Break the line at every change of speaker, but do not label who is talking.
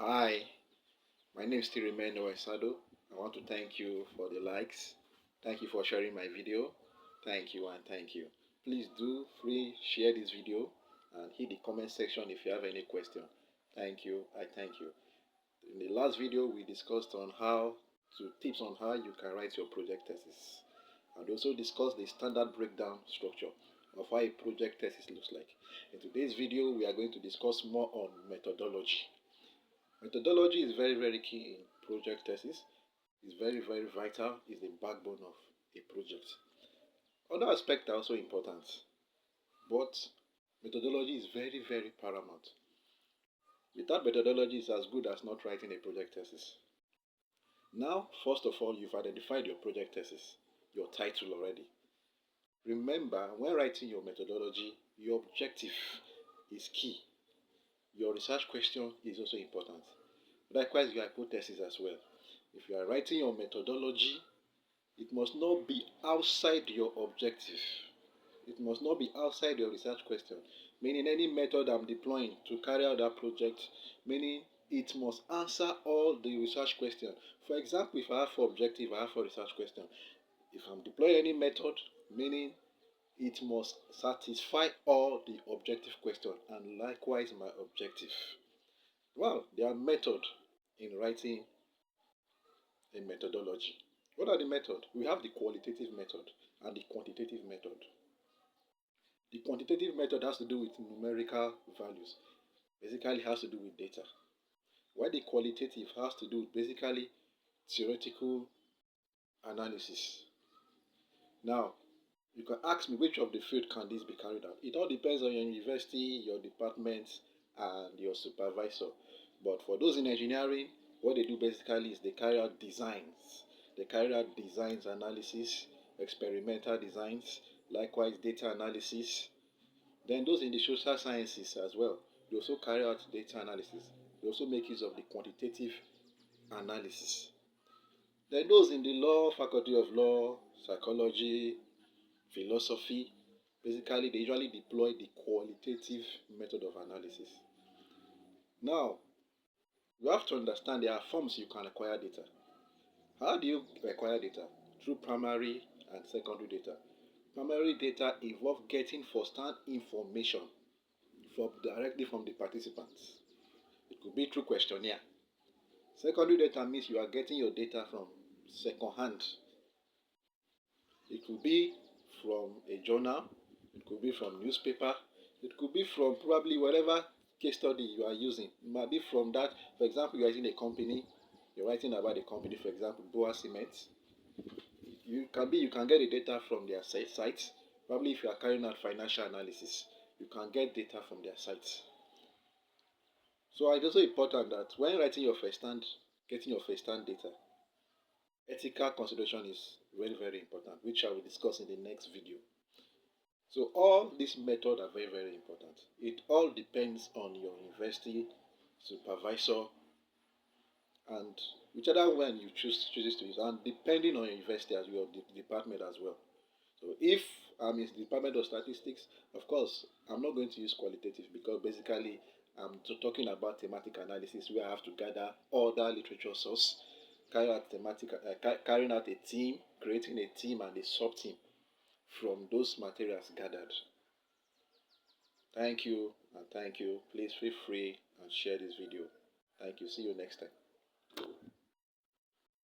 Hi, my name is still remain Noesado. I want to thank you for the likes. Thank you for sharing my video. Thank you and thank you. Please do free share this video and hit the comment section if you have any question. Thank you. I thank you. In the last video, we discussed on how to tips on how you can write your project thesis, and also discussed the standard breakdown structure of how a project thesis looks like. In today's video, we are going to discuss more on methodology. Methodology is very key in project thesis. It's very vital. It's the backbone of a project. Other aspects are also important, but methodology is very paramount. Without methodology, it's as good as not writing a project thesis. Now, first of all, you've identified your project thesis, your title already. Remember, when writing your methodology, your objective is key. Your research question is also important. Likewise, your hypothesis as well. If you are writing your methodology, it must not be outside your objective. It must not be outside your research question. Meaning any method I'm deploying to carry out that project, meaning it must answer all the research questions. For example, if I have 4 objectives, I have 4 research questions. If I'm deploying any method, meaning it must satisfy all the objective questions, and likewise my objective. Well, there are methods in writing a methodology. What are the methods? We have the qualitative method and the quantitative method. The quantitative method has to do with numerical values. Basically has to do with data. While the qualitative has to do with basically theoretical analysis. Now, you can ask me which of the field can this be carried out. It all depends on your university, your department, and your supervisor. But for those in engineering, what they do basically is they carry out designs. They carry out designs analysis, experimental designs, likewise data analysis. Then those in the social sciences as well, they also carry out data analysis. They also make use of the quantitative analysis. Then those in the law, faculty of law, psychology, philosophy, basically they usually deploy the qualitative method of analysis. Now, you have to understand there are forms you can acquire data. How do you acquire data? Through primary and secondary data. Primary data involve getting first-hand information directly from the participants. It could be through questionnaire. Secondary data means you are getting your data from second-hand. It could be from a journal, it could be from newspaper, it could be from probably whatever case study you are using. It might be from that. For example, you are using a company, you're writing about a company, for example, Boa Cement. You can get the data from their sites. Probably if you are carrying out financial analysis, you can get data from their sites. So it's also important that when writing your getting your first-hand data, ethical consideration is very important, which I will discuss in the next video. So all these methods are very important. It all depends on your university, supervisor, and whichever one you chooses to use, and depending on your university as well, the department as well. So if I'm in the Department of Statistics, of course, I'm not going to use qualitative because basically I'm talking about thematic analysis where I have to gather other literature source, carrying out a team, creating a team and a sub-team from those materials gathered. Thank you and thank you. Please feel free and share this video. Thank you. See you next time.